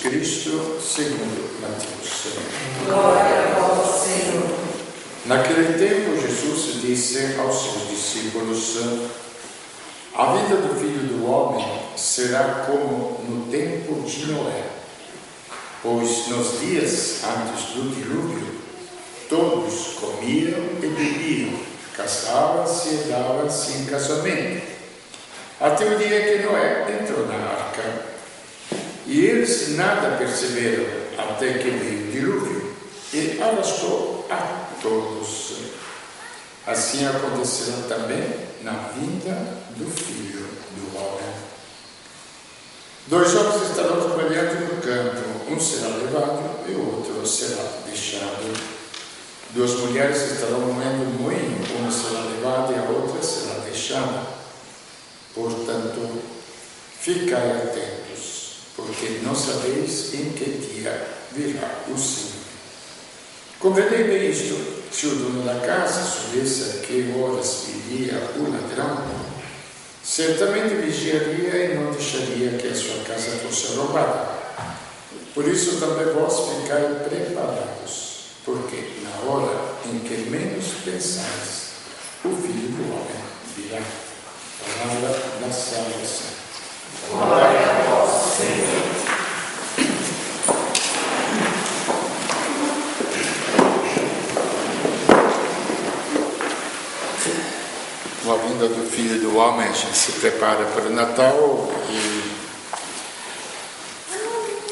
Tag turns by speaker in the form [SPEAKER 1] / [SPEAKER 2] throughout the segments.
[SPEAKER 1] Cristo segundo Mateus.
[SPEAKER 2] Glória a vós, Senhor.
[SPEAKER 1] Naquele tempo, Jesus disse aos seus discípulos: a vinda do Filho do Homem será como no tempo de Noé, pois nos dias antes do dilúvio, todos comiam e bebiam, casavam-se e davam-se em casamento, até o dia que Noé entrou na arca. E eles nada perceberam até que veio o dilúvio e arrastou a todos. Assim acontecerá também na vinda do Filho do Homem. 2 homens estarão trabalhando no campo, um será levado e o outro será deixado. 2 mulheres estarão moendo o moinho, uma será levada e a outra será deixada. Portanto, ficai atentos, porque não sabeis em que dia virá o Senhor. Compreendei bem isto: se o dono da casa soubesse a que horas viria o ladrão, certamente vigiaria e não deixaria que a sua casa fosse roubada. Por isso também vós ficai preparados, porque na hora em que menos pensais, o Filho do Homem virá. Palavra da salvação.
[SPEAKER 2] Glória a vós, Senhor.
[SPEAKER 1] Com a vinda do Filho do Homem, a gente se prepara para o Natal e,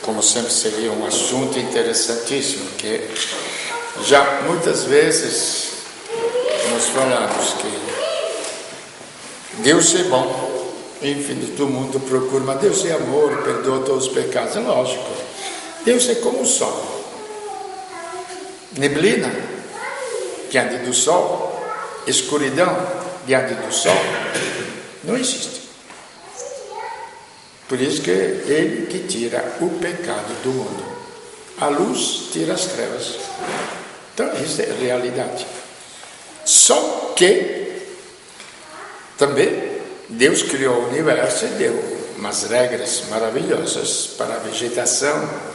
[SPEAKER 1] como sempre, seria um assunto interessantíssimo, que já muitas vezes nós falamos que Deus é bom, enfim, todo mundo procura, mas Deus é amor, perdoa todos os pecados. É lógico, Deus é como o sol, neblina diante do sol, escuridão diante do sol, não existe. Por isso que Ele que tira o pecado do mundo. A luz tira as trevas. Então, isso é a realidade. Só que também Deus criou o universo e deu umas regras maravilhosas para a vegetação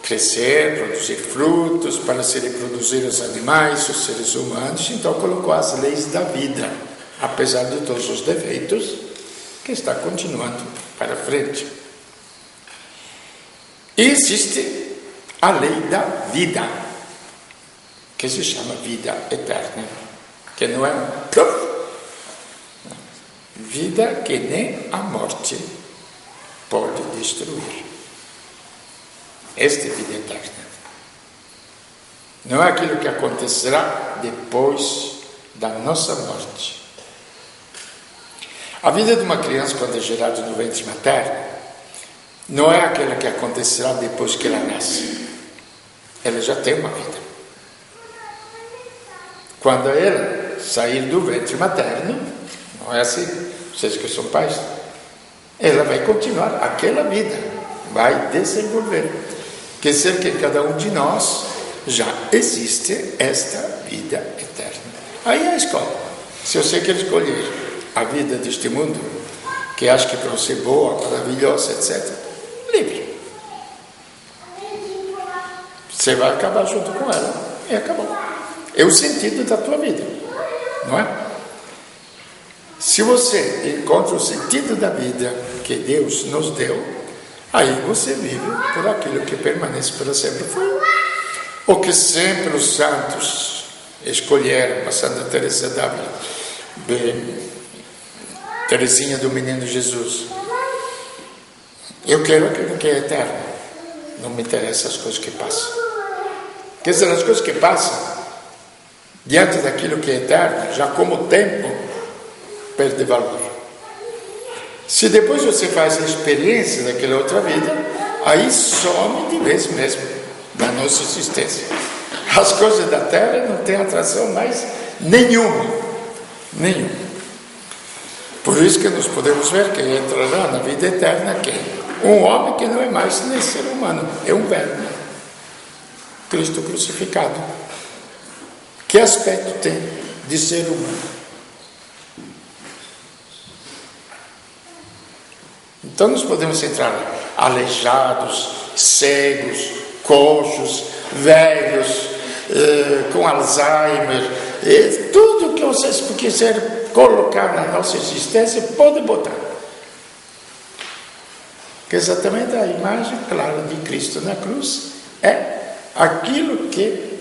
[SPEAKER 1] crescer, produzir frutos, para se reproduzir os animais, os seres humanos. Então colocou as leis da vida, apesar de todos os defeitos, que está continuando para frente. E existe a lei da vida, que se chama vida eterna, que não é vida que nem a morte pode destruir. Esta é a vida eterna. Não é aquilo que acontecerá depois da nossa morte. A vida de uma criança, quando é gerada no ventre materno, não é aquela que acontecerá depois que ela nasce. Ela já tem uma vida. Quando ela sair do ventre materno, não é assim, vocês que são pais, ela vai continuar aquela vida, vai desenvolver. Quer dizer que cada um de nós já existe esta vida eterna. Aí é a escolha. Se você quer escolher a vida deste mundo, que acha que para você é boa, maravilhosa, etc., livre. Você vai acabar junto com ela e acabou. É o sentido da tua vida, não é? Se você encontra o sentido da vida que Deus nos deu, aí você vive por aquilo que permanece para sempre. Foi o que sempre os santos escolheram, a Santa Teresa d'Ávila, Teresinha do Menino Jesus. Eu quero aquilo que é eterno, não me interessam as coisas que passam. Quer dizer, as coisas que passam, diante daquilo que é eterno, já como tempo, perde valor. Se depois você faz a experiência daquela outra vida, aí some de vez mesmo da nossa existência. As coisas da terra não têm atração mais nenhuma. Por isso que nós podemos ver que entrará na vida eterna quem? Um homem que não é mais nem ser humano, é um verbo. Cristo crucificado. Que aspecto tem de ser humano? Então nós podemos entrar aleijados, cegos, coxos, velhos, com Alzheimer, tudo que vocês quiserem colocar na nossa existência, pode botar. Que exatamente a imagem clara de Cristo na cruz é aquilo que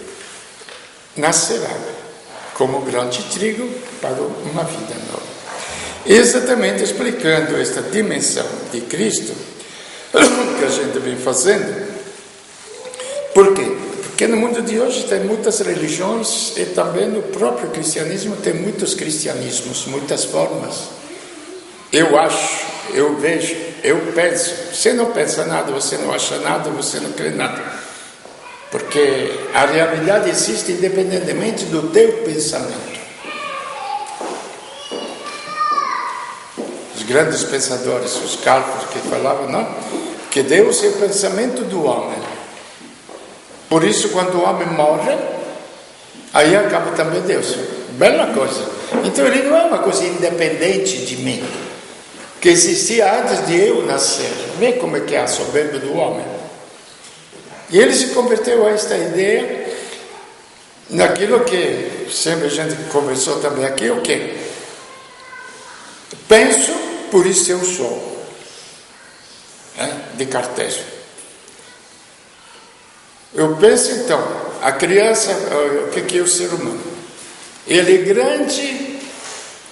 [SPEAKER 1] nascerá como grão de trigo para uma vida nova. Exatamente explicando esta dimensão de Cristo que a gente vem fazendo. Por quê? Porque no mundo de hoje tem muitas religiões e também no próprio cristianismo tem muitos cristianismos, muitas formas. Eu acho, eu vejo, eu penso. Você não pensa nada, você não acha nada, você não crê nada. Porque a realidade existe independentemente do teu pensamento. Os grandes pensadores, os cálculos que falavam, não? Que Deus é o pensamento do homem. Por isso, quando o homem morre, aí acaba também Deus. Bela coisa. Então, ele não é uma coisa independente de mim, que existia antes de eu nascer. Vê como é que é a soberba do homem. E ele se converteu a esta ideia, naquilo que sempre a gente conversou também aqui, o quê? Penso, por isso eu sou. De Cartésio. Eu penso então, a criança, o que é o ser humano? Ele é grande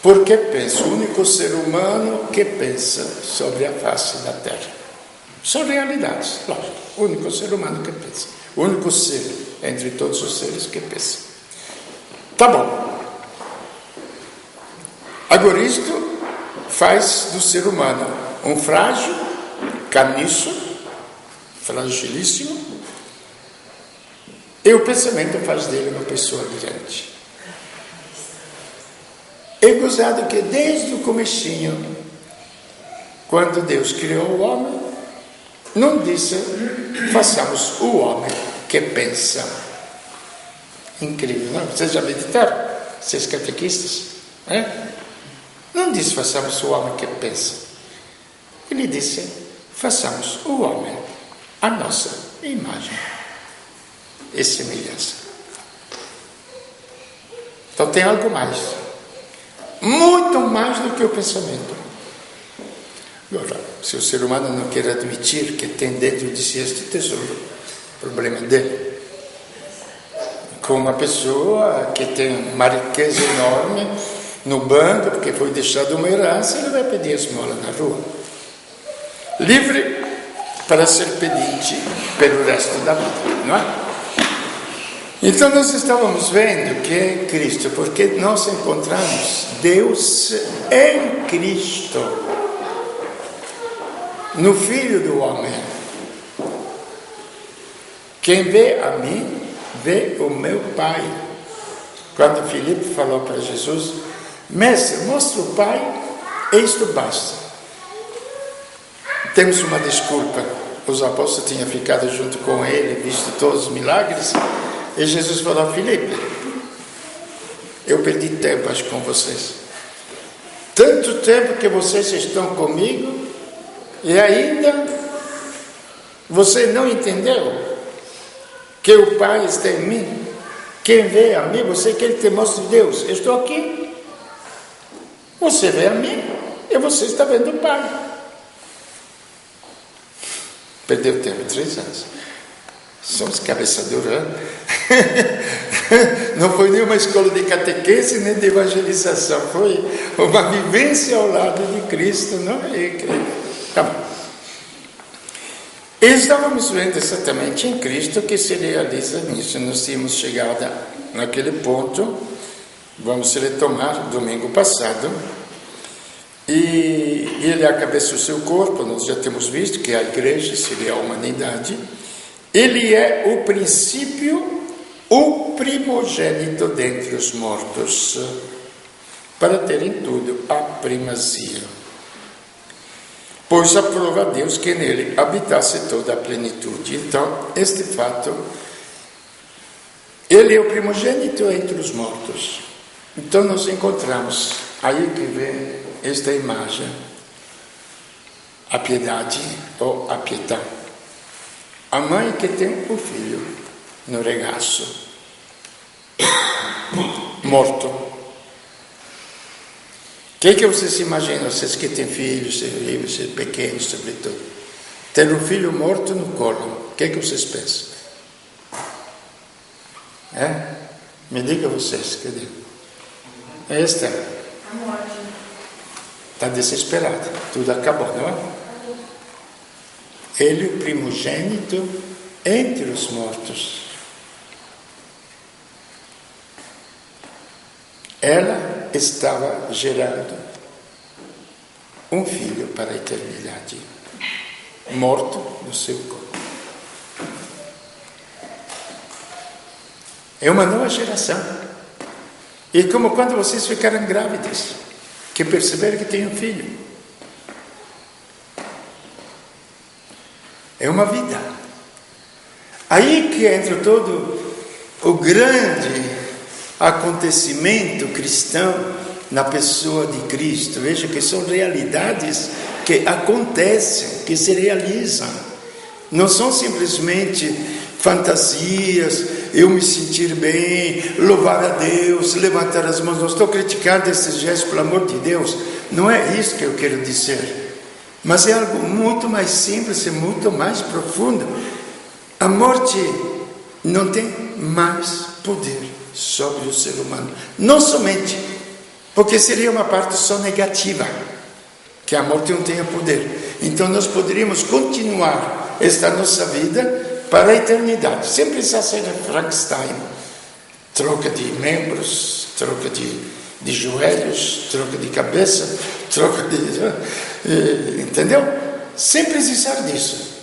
[SPEAKER 1] porque pensa, o único ser humano que pensa sobre a face da Terra. São realidades, lógico, o único ser humano que pensa, o único ser entre todos os seres que pensa. Tá bom. Agora isto faz do ser humano um frágil, caniço, fragilíssimo, e o pensamento faz dele uma pessoa grande. É gozado que desde o comecinho, quando Deus criou o homem, não disse, façamos o homem que pensa. Incrível, não? Vocês já meditaram? Vocês catequistas? Não disse, façamos o homem que pensa. Ele disse, façamos o homem a nossa imagem e semelhança. Então tem algo mais, muito mais do que o pensamento. Agora, se o ser humano não quer admitir que tem dentro de si este tesouro, problema dele. Com uma pessoa que tem uma riqueza enorme no banco, porque foi deixado uma herança, ele vai pedir esmola na rua, livre para ser pedinte pelo resto da vida, não é? Então nós estávamos vendo que é Cristo, porque nós encontramos Deus em Cristo, no Filho do homem. Quem vê a mim, vê o meu Pai. Quando Filipe falou para Jesus, mestre, mostra o Pai, e isto basta. Temos uma desculpa, os apóstolos tinham ficado junto com ele, visto todos os milagres, e Jesus falou, Filipe, eu perdi tempo acho com vocês. Tanto tempo que vocês estão comigo e ainda você não entendeu que o Pai está em mim. Quem vê a mim, você quer que te mostre Deus. Eu estou aqui. Você vê a mim e você está vendo o Pai. Perdeu tempo, 3 anos. Somos cabeça dura. Não foi nenhuma escola de catequese nem de evangelização, foi uma vivência ao lado de Cristo, não é? Tá bom. E estávamos vendo exatamente em Cristo que se realiza nisso. Nós tínhamos chegado naquele ponto, vamos retomar domingo passado, e ele é a cabeça do seu corpo, nós já temos visto que a igreja seria a humanidade. Ele é o princípio, o primogênito dentre os mortos, para ter em tudo a primazia. Pois aprova a Deus que nele habitasse toda a plenitude. Então, este fato, ele é o primogênito entre os mortos. Então, nós encontramos aí que vem esta imagem, a piedade ou a pietà. a mãe que tem o filho no regaço, morto. O que vocês imaginam, vocês que têm filhos, vocês pequenos sobretudo? Ter um filho morto no colo, o que vocês pensam? Me diga vocês, que digo? Esta
[SPEAKER 2] A morte.
[SPEAKER 1] está desesperada, tudo acabou, não é? Ele, o primogênito entre os mortos. Ela estava gerando um filho para a eternidade, morto no seu corpo. É uma nova geração. E como quando vocês ficaram grávidas, que perceberam que tem um filho. É uma vida. Aí que entra todo o grande acontecimento cristão na pessoa de Cristo. Veja que são realidades que acontecem, que se realizam. Não são simplesmente fantasias, eu me sentir bem, louvar a Deus, levantar as mãos. Não estou criticando esses gestos, pelo amor de Deus. Não é isso que eu quero dizer. Mas é algo muito mais simples e muito mais profundo. A morte não tem mais poder sobre o ser humano. Não somente, porque seria uma parte só negativa, que a morte não tenha poder. Então nós poderíamos continuar esta nossa vida para a eternidade, sem precisar ser Frankenstein. Troca de membros, troca de joelhos, troca de cabeça, troca de... entendeu? Sem precisar disso.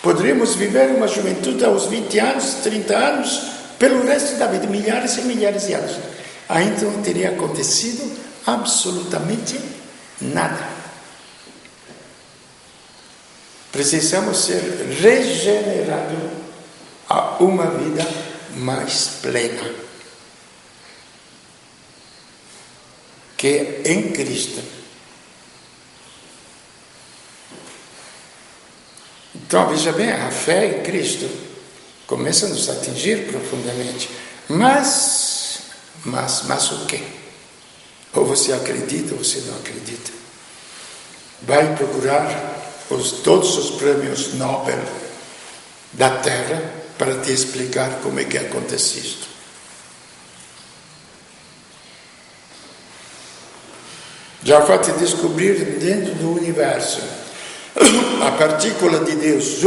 [SPEAKER 1] Poderíamos viver uma juventude aos 20 anos, 30 anos, pelo resto da vida, milhares e milhares de anos. Ainda não teria acontecido absolutamente nada. Precisamos ser regenerados a uma vida mais plena, que é em Cristo. Então, veja bem, a fé em Cristo começa a nos atingir profundamente. Mas o quê? Ou você acredita ou você não acredita. Vai procurar todos os prêmios Nobel da Terra para te explicar como é que acontece isto. Já vai-te descobrir dentro do universo a partícula de Deus,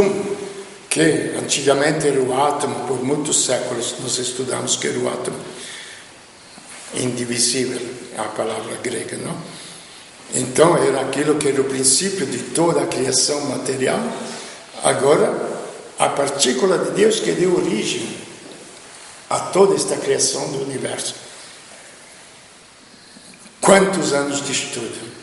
[SPEAKER 1] que antigamente era o átomo, por muitos séculos nós estudamos que era o átomo indivisível, é a palavra grega, não? Então era aquilo que era o princípio de toda a criação material. Agora, a partícula de Deus que deu origem a toda esta criação do universo. Quantos anos de estudo?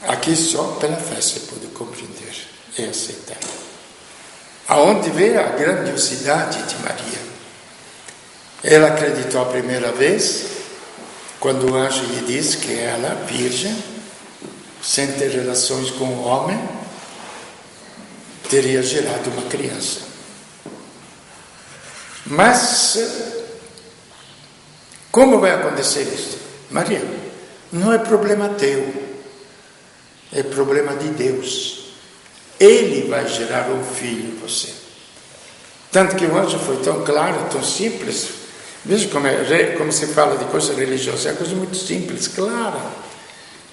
[SPEAKER 1] Aqui só pela fé se pode compreender e aceitar. Aonde vê a grandiosidade de Maria? Ela acreditou a primeira vez quando o anjo lhe disse que ela, virgem, sem ter relações com o homem, teria gerado uma criança. Mas como vai acontecer isso? Maria, não é problema teu. É problema de Deus. Ele vai gerar um filho em você. Tanto que o anjo foi tão claro, tão simples. Veja como se fala de coisa religiosa. É uma coisa muito simples, clara.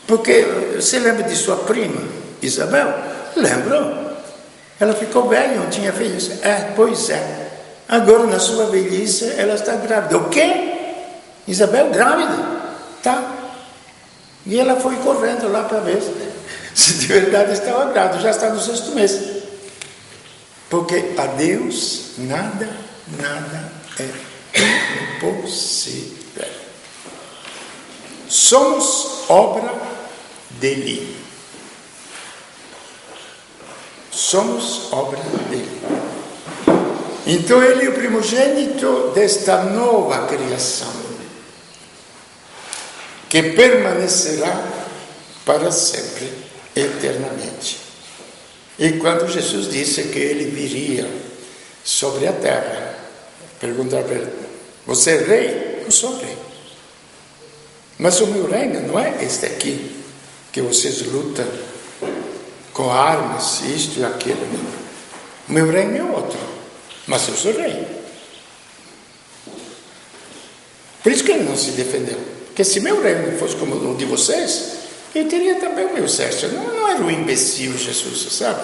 [SPEAKER 1] Porque você lembra de sua prima, Isabel? Lembro. Ela ficou velha, não tinha filhos. Pois é. Agora, na sua velhice, ela está grávida. O quê? Isabel grávida? Tá. E ela foi correndo lá para ver se de verdade estava grávida. Já está no 6º mês. Porque a Deus nada é impossível. Somos obra dele. Somos obra dele. Então ele é o primogênito desta nova criação, que permanecerá para sempre eternamente. E quando Jesus disse que ele viria sobre a terra, perguntaram para ele: você é rei? Eu sou rei. Mas o meu reino não é este aqui, que vocês lutam com armas, isto e aquilo. O meu reino é outro, mas eu sou rei. Por isso que ele não se defendeu. Porque se meu reino fosse como o de vocês, eu teria também o meu exército. Não era um imbecil Jesus, sabe?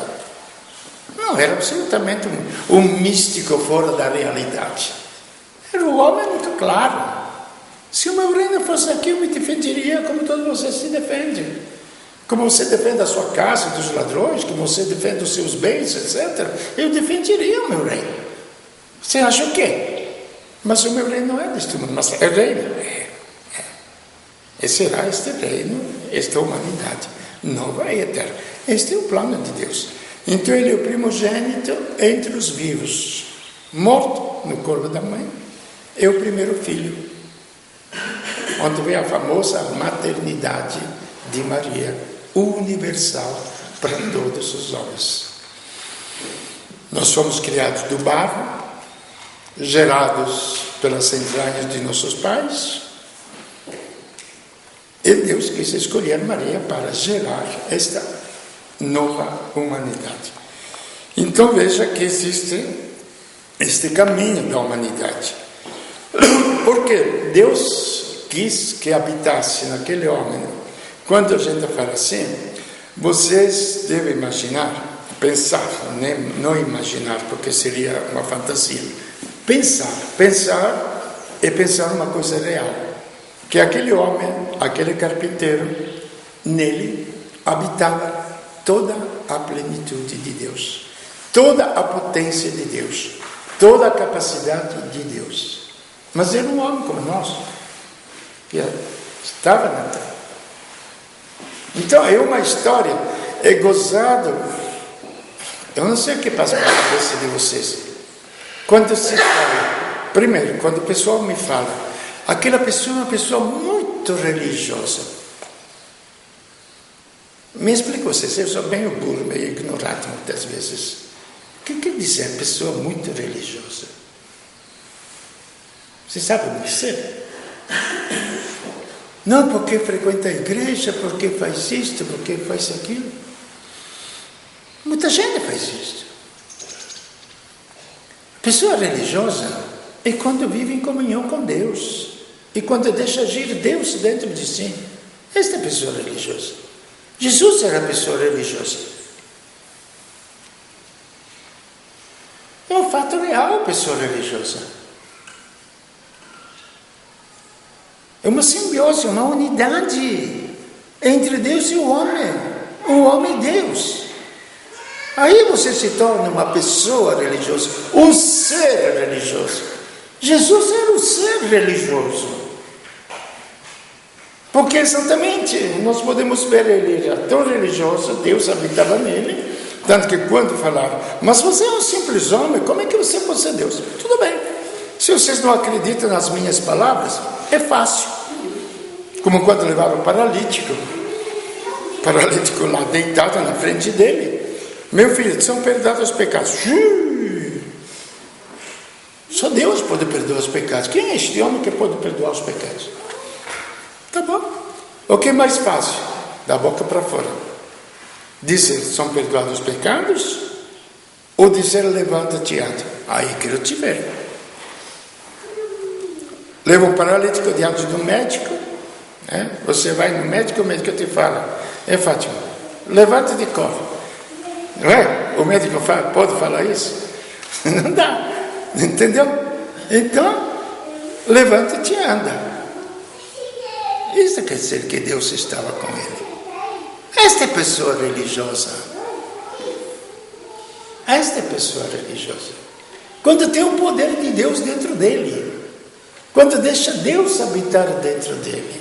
[SPEAKER 1] Não, era absolutamente um místico fora da realidade. Era um homem muito claro. Se o meu reino fosse aqui, eu me defenderia como todos vocês se defendem. Como você defende a sua casa dos ladrões, como você defende os seus bens, etc. Eu defenderia o meu reino. Você acha o quê? Mas o meu reino não é deste mundo, mas é reino. E será este reino, esta humanidade nova e eterna. Este é o plano de Deus. Então ele é o primogênito entre os vivos, morto no corpo da mãe, é o primeiro filho, onde vem a famosa maternidade de Maria, universal para todos os homens. Nós fomos criados do barro, gerados pelas entranhas de nossos pais, e Deus quis escolher Maria para gerar esta nova humanidade. Então veja que existe este caminho da humanidade. Porque Deus quis que habitasse naquele homem. Quando a gente fala assim, vocês devem imaginar, pensar, não imaginar, porque seria uma fantasia. Pensar e pensar uma coisa real. Que aquele homem, aquele carpinteiro, nele habitava toda a plenitude de Deus, toda a potência de Deus, toda a capacidade de Deus. Mas era um homem como nós, que estava na terra. Então é uma história, é gozado. Eu não sei o que passa pela cabeça de vocês. Quando se fala, primeiro, quando o pessoal me fala, aquela pessoa é uma pessoa muito religiosa. Me explica vocês, eu sou bem burro, meio ignorante muitas vezes. O que quer dizer pessoa muito religiosa? Você sabe me dizer? Não porque frequenta a igreja, porque faz isto, porque faz aquilo. Muita gente faz isso. Pessoa religiosa é quando vive em comunhão com Deus. E quando deixa agir Deus dentro de si. Esta é a pessoa religiosa. Jesus era a pessoa religiosa. É um fato real a pessoa religiosa. É uma simbiose, uma unidade entre Deus e o homem e Deus. Aí você se torna uma pessoa religiosa, um ser religioso. Jesus era um ser religioso. Porque exatamente, nós podemos ver, ele era tão religioso, Deus habitava nele, tanto que quando falaram, mas você é um simples homem, como é que você pode ser Deus? Tudo bem, se vocês não acreditam nas minhas palavras, é fácil. Como quando levaram o paralítico lá deitado na frente dele. Meu filho, são perdoados os pecados. Só Deus pode perdoar os pecados. Quem é este homem que pode perdoar os pecados? Tá bom. O que é mais fácil? Da boca para fora. Dizer, são perdoados os pecados? Ou dizer, levanta-te e anda? Aí quero te ver. Leva um paralítico diante do médico. Você vai no médico, o médico te fala, Fátima, levanta-te e corre. Não é? O médico pode falar isso? Não dá. Entendeu? Então, levanta-te e anda. Isso quer dizer que Deus estava com ele. Esta é pessoa religiosa. Esta é pessoa religiosa. Quando tem o poder de Deus dentro dele. Quando deixa Deus habitar dentro dele.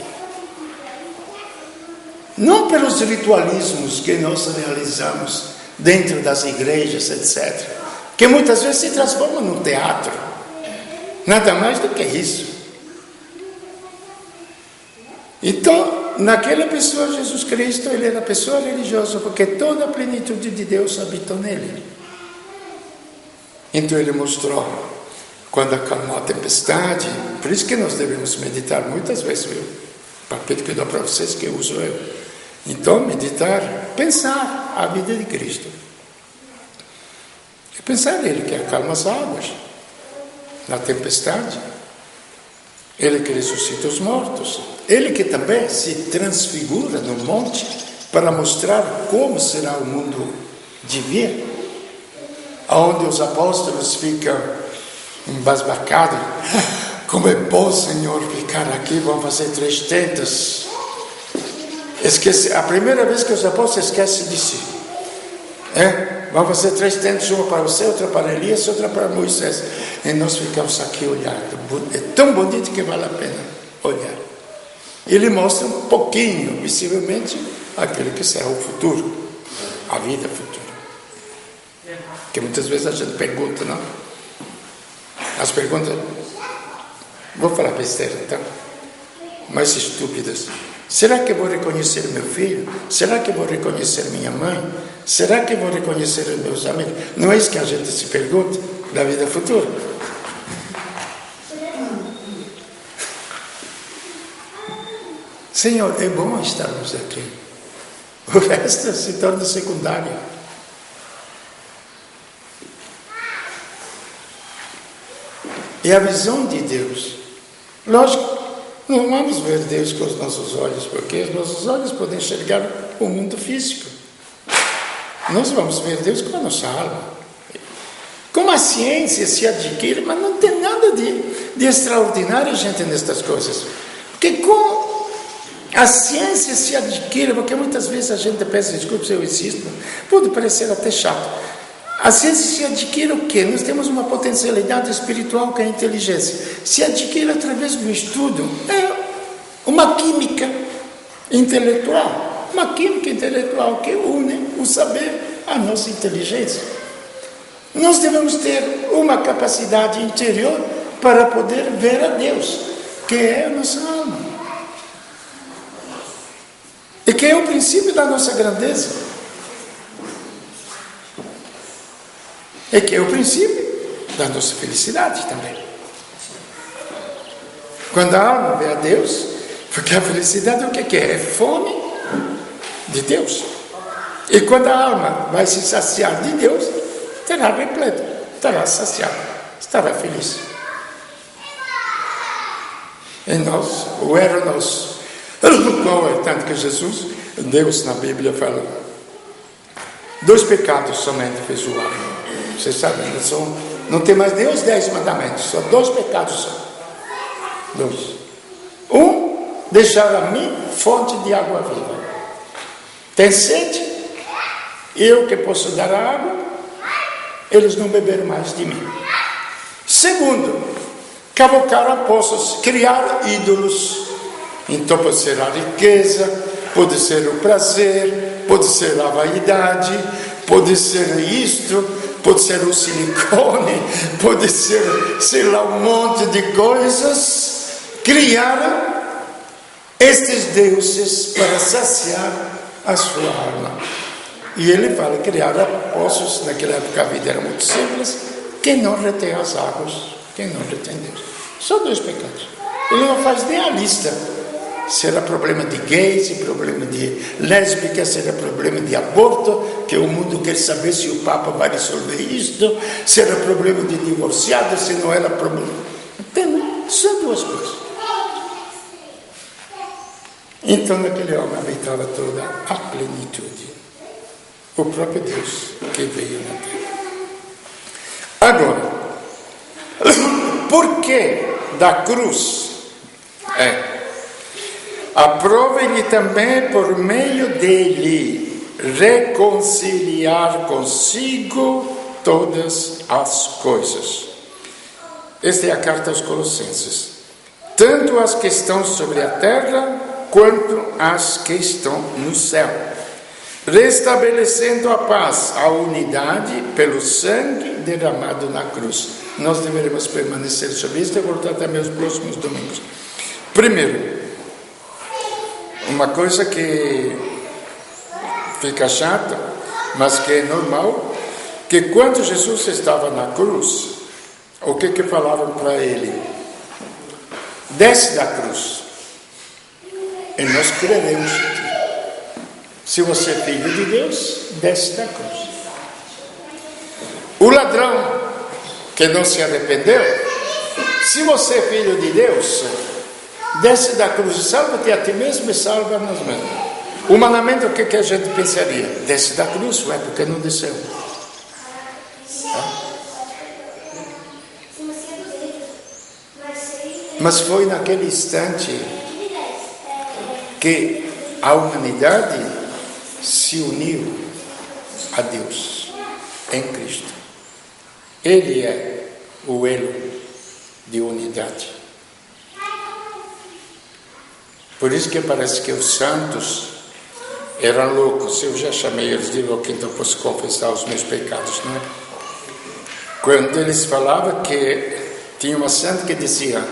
[SPEAKER 1] Não pelos ritualismos que nós realizamos dentro das igrejas, etc. Que muitas vezes se transformam num teatro. Nada mais do que isso. Então, naquela pessoa, Jesus Cristo, ele era pessoa religiosa, porque toda a plenitude de Deus habitou nele. Então ele mostrou, quando acalmou a tempestade, por isso que nós devemos meditar muitas vezes, viu? Papel que eu dou para vocês, que eu uso eu. Então, meditar, pensar a vida de Cristo. E pensar nele que acalma as águas na tempestade. Ele que ressuscita os mortos. Ele que também se transfigura no monte para mostrar como será o mundo de vir. Onde os apóstolos ficam embasbacados. Como é bom, Senhor, ficar aqui, vamos fazer 3 tendas. Esquece, a primeira vez que os apóstolos esquecem de si. Vamos fazer 3 tendas, uma para você, outra para Elias, outra para Moisés. E nós ficamos aqui olhando. É tão bonito que vale a pena olhar. Ele mostra um pouquinho, visivelmente, aquele que será o futuro, a vida futura. Que muitas vezes a gente pergunta, não? As perguntas, vou falar besteira então, mais estúpidas. Será que eu vou reconhecer meu filho? Será que eu vou reconhecer minha mãe? Será que eu vou reconhecer os meus amigos? Não é isso que a gente se pergunta da vida futura. Senhor, é bom estarmos aqui. O resto se torna secundário. É a visão de Deus. Lógico, não vamos ver Deus com os nossos olhos, porque os nossos olhos podem enxergar o mundo físico. Nós vamos ver Deus com a nossa alma. Como a ciência se adquire, mas não tem nada de extraordinário, gente, nestas coisas. Porque como a ciência se adquire, porque muitas vezes a gente pensa, desculpe se eu insisto, pode parecer até chato. A ciência se adquire o quê? Nós temos uma potencialidade espiritual que é a inteligência. Se adquire através do estudo. É uma química intelectual. Uma química intelectual que une o saber à nossa inteligência. Nós devemos ter uma capacidade interior para poder ver a Deus, que é a nossa alma. E que é o princípio da nossa grandeza. E que é o princípio da nossa felicidade também. Quando a alma vê a Deus, porque a felicidade o que é? É fome de Deus. E quando a alma vai se saciar de Deus, terá repleto, estará saciada, estará feliz. E nós, o erro nosso, qual é? Tanto que Jesus, Deus na Bíblia fala, 2 pecados somente fez o homem. Vocês sabem, não tem mais nem os 10 mandamentos, só 2 pecados só. 2. 1, deixar a mim fonte de água viva. Tem sede? Eu que posso dar a água, eles não beberam mais de mim. 2, cavocar a poços, criar ídolos. Então pode ser a riqueza, pode ser o prazer, pode ser a vaidade, pode ser isto, pode ser o silicone, pode ser, sei lá, um monte de coisas. Criaram estes deuses para saciar a sua alma. E ele fala, criaram poços, naquela época a vida era muito simples, que não retém as águas, que não retém Deus. Só 2 pecados. Ele não faz nem a lista. Será problema de gays, problema de lésbicas, será problema de aborto, que o mundo quer saber se o Papa vai resolver isto, será problema de divorciado, se não era problema. Entende? São 2 coisas. Então naquele homem habitava toda a plenitude. O próprio Deus que veio na terra. Agora, por que da cruz? Aprove-lhe também por meio dele reconciliar consigo todas as coisas. Esta é a carta aos Colossenses. Tanto as que estão sobre a terra, quanto as que estão no céu. Restabelecendo a paz, a unidade pelo sangue derramado na cruz. Nós deveremos permanecer sobre isso e voltar também os próximos domingos. Primeiro, uma coisa que fica chata, mas que é normal, que quando Jesus estava na cruz, o que falaram para ele? Desce da cruz, e nós creremos em ti. Se você é filho de Deus, desce da cruz. O ladrão que não se arrependeu, se você é filho de Deus, desce da cruz e salva-te a ti mesmo e salva-nos mesmos. Humanamente, o que a gente pensaria? Desce da cruz, ué, porque não desceu? Mas foi naquele instante que a humanidade se uniu a Deus em Cristo. Ele é o elo de unidade. Por isso que parece que os santos eram loucos. Eu já chamei eles de loucos, então posso confessar os meus pecados, não é? Quando eles falavam que tinha uma santa que dizia,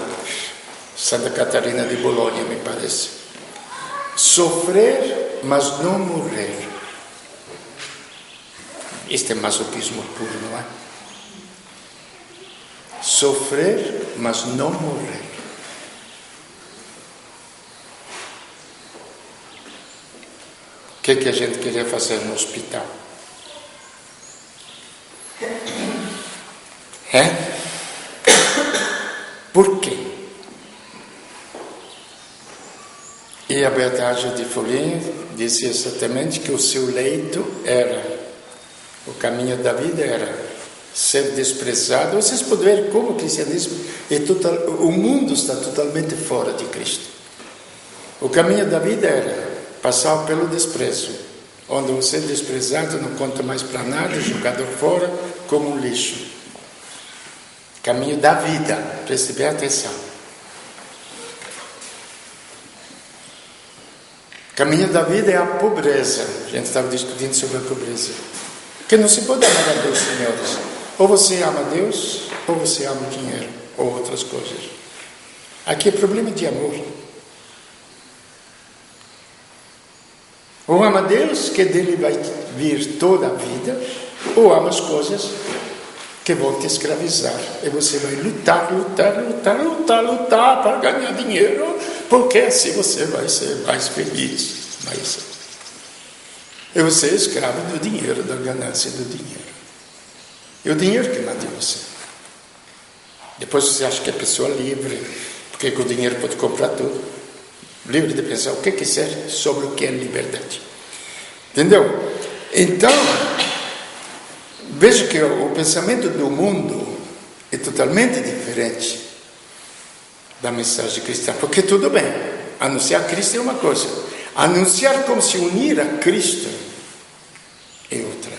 [SPEAKER 1] Santa Catarina de Bolonha, me parece, sofrer, mas não morrer. Isto é masoquismo puro, não é? Sofrer, mas não morrer. O que a gente queria fazer no hospital? Por quê? E a Beata de Folhinha disse exatamente que o seu leito era, o caminho da vida era ser desprezado. Vocês podem ver como o cristianismo é total, o mundo está totalmente fora de Cristo. O caminho da vida era passar pelo desprezo, onde você é desprezado, não conta mais para nada, jogado fora como um lixo. Caminho da vida, preste bem atenção. Caminho da vida é a pobreza. A gente estava discutindo sobre a pobreza. Porque não se pode amar a Deus, senhores. Ou você ama Deus, ou você ama o dinheiro, ou outras coisas. Aqui é problema de amor. Ou ama Deus, que dele vai vir toda a vida, ou ama as coisas que vão te escravizar. E você vai lutar para ganhar dinheiro, porque assim você vai ser mais feliz. E você é escravo do dinheiro, da ganância do dinheiro. É o dinheiro que mata você. Depois você acha que é pessoa livre, porque com o dinheiro pode comprar tudo. Livre de pensar o que quiser sobre o que é liberdade. Entendeu? Então, veja que o pensamento do mundo é totalmente diferente da mensagem cristã. Porque tudo bem, anunciar Cristo é uma coisa. Anunciar como se unir a Cristo é outra.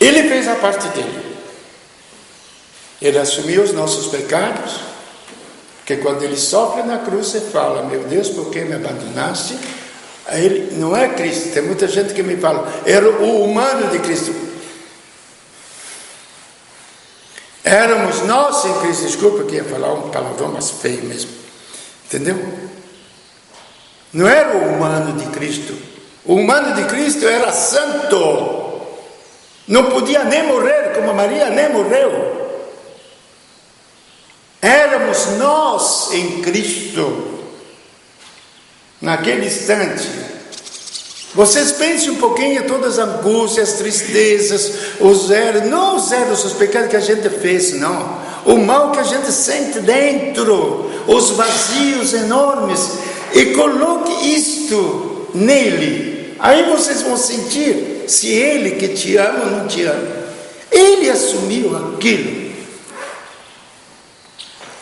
[SPEAKER 1] Ele fez a parte dele. Ele assumiu os nossos pecados, que quando ele sofre na cruz, ele fala, meu Deus, por que me abandonaste? Ele não é Cristo. Tem muita gente que me fala, era o humano de Cristo. Éramos nós em Cristo. Desculpa que ia falar um palavrão, mas feio mesmo. Entendeu? Não era o humano de Cristo. O humano de Cristo era santo. Não podia nem morrer, como Maria nem morreu. Éramos nós em Cristo. Naquele instante. Vocês pensem um pouquinho em todas as angústias, tristezas, os erros, não os erros, os pecados que a gente fez, não. O mal que a gente sente dentro, os vazios enormes, e coloque isto nele. Aí vocês vão sentir se ele que te ama ou não te ama. Ele assumiu aquilo.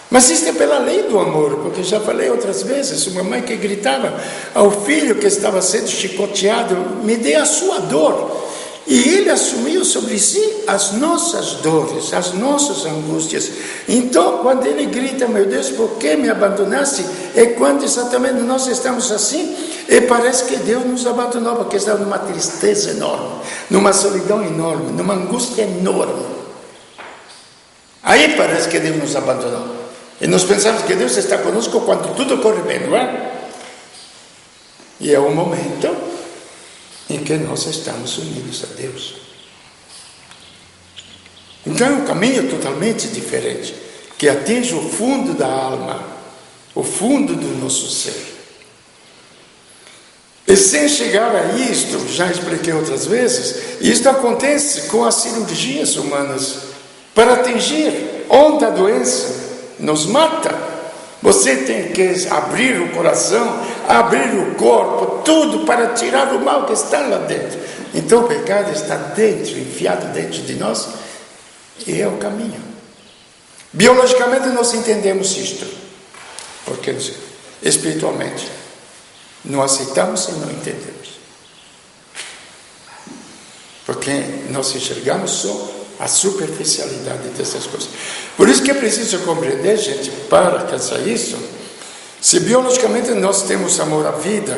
[SPEAKER 1] Mas isso é pela lei do amor, porque já falei outras vezes, uma mãe que gritava ao filho que estava sendo chicoteado, me dê a sua dor. E ele assumiu sobre si as nossas dores, as nossas angústias. Então, quando ele grita, meu Deus, por que me abandonaste? É quando exatamente nós estamos assim, e parece que Deus nos abandonou, porque estamos numa tristeza enorme, numa solidão enorme, numa angústia enorme. Aí parece que Deus nos abandonou. E nós pensamos que Deus está conosco quando tudo corre bem, não é? E é o momento em que nós estamos unidos a Deus. Então é um caminho totalmente diferente, que atinge o fundo da alma, o fundo do nosso ser. E sem chegar a isto, já expliquei outras vezes, isto acontece com as cirurgias humanas, para atingir onde a doença nos mata. Você tem que abrir o coração, abrir o corpo, tudo para tirar o mal que está lá dentro. Então o pecado está dentro, enfiado dentro de nós, e é o caminho. Biologicamente nós entendemos isto, porque espiritualmente não aceitamos e não entendemos. Porque nós enxergamos só a superficialidade dessas coisas. Por isso que é preciso compreender, gente, para alcançar isso. Se biologicamente nós temos amor à vida,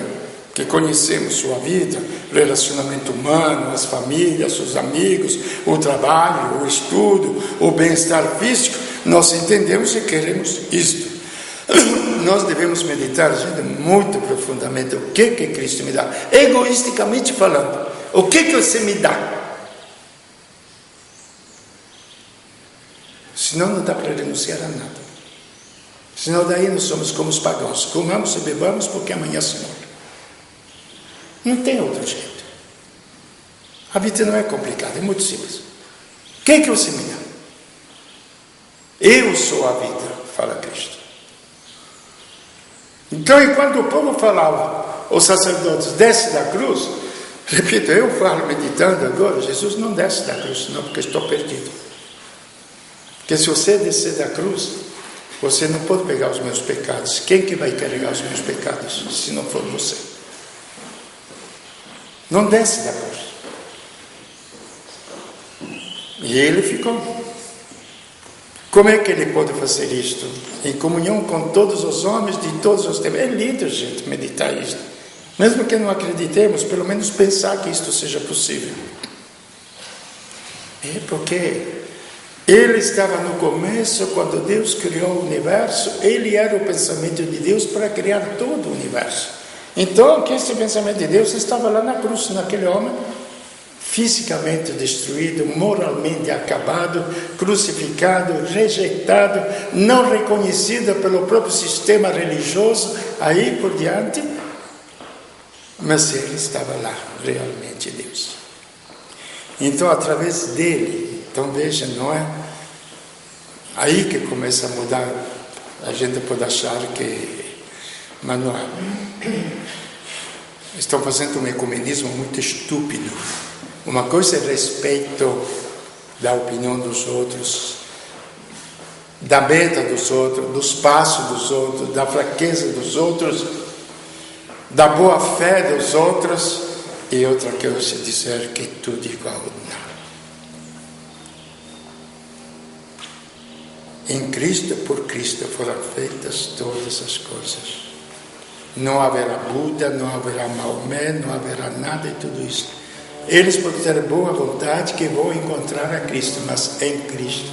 [SPEAKER 1] que conhecemos sua vida, relacionamento humano, as famílias, os amigos, o trabalho, o estudo, o bem-estar físico, nós entendemos e queremos isto. Nós devemos meditar, gente, muito profundamente o que Cristo me dá, egoisticamente falando, o que você me dá? Senão não dá para renunciar a nada. Senão daí nós somos como os pagãos, comamos e bebamos porque amanhã se morre. Não tem outro jeito. A vida não é complicada, é muito simples. O que você me dá? Eu sou a vida, fala Cristo. Então, enquanto o povo falava, os sacerdotes desce da cruz, repito, eu falo meditando agora, Jesus não desce da cruz, não, porque estou perdido. Porque se você descer da cruz, você não pode pegar os meus pecados. Quem que vai carregar os meus pecados, se não for você? Não desce da cruz. E ele ficou. Como é que ele pode fazer isto? Em comunhão com todos os homens de todos os tempos. É lindo, gente, meditar isto. Mesmo que não acreditemos, pelo menos pensar que isto seja possível. É porque ele estava no começo, quando Deus criou o universo, ele era o pensamento de Deus para criar todo o universo. Então, que esse pensamento de Deus estava lá na cruz, naquele homem, fisicamente destruído, moralmente acabado, crucificado, rejeitado, não reconhecido pelo próprio sistema religioso, aí por diante, mas ele estava lá, realmente Deus. Então, através dele, então veja, não é aí que começa a mudar. A gente pode achar que, mas não é. Estão fazendo um ecumenismo muito estúpido. Uma coisa é respeito da opinião dos outros, da meta dos outros, dos passos dos outros, da fraqueza dos outros, da boa fé dos outros, e outra coisa é dizer que tudo igual não. Em Cristo, por Cristo, foram feitas todas as coisas. Não haverá Buda, não haverá Maomé, não haverá nada de tudo isso. Eles podem ter boa vontade que vão encontrar a Cristo, mas em Cristo.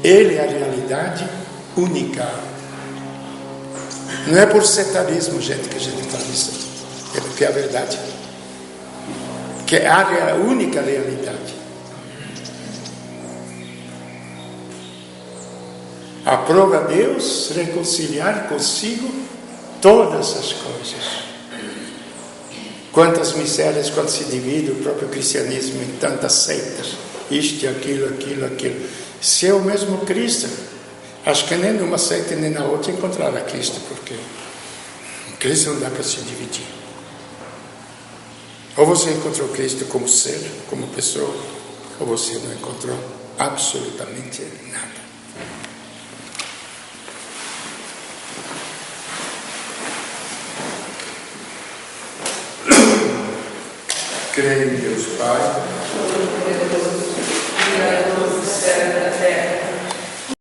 [SPEAKER 1] Ele é a realidade única. Não é por sectarismo, gente, que a gente fala isso. É porque é a verdade. Que é a única realidade. Aprova Deus reconciliar consigo todas as coisas. Quantas misérias quando se divide o próprio cristianismo em tantas seitas, isto, aquilo. Se é o mesmo Cristo, acho que nem numa seita nem na outra encontrará Cristo, porque Cristo não dá para se dividir. Ou você encontrou Cristo como ser, como pessoa, ou você não encontrou absolutamente nada. Creio em Deus Pai,
[SPEAKER 2] Criador do céu e da terra,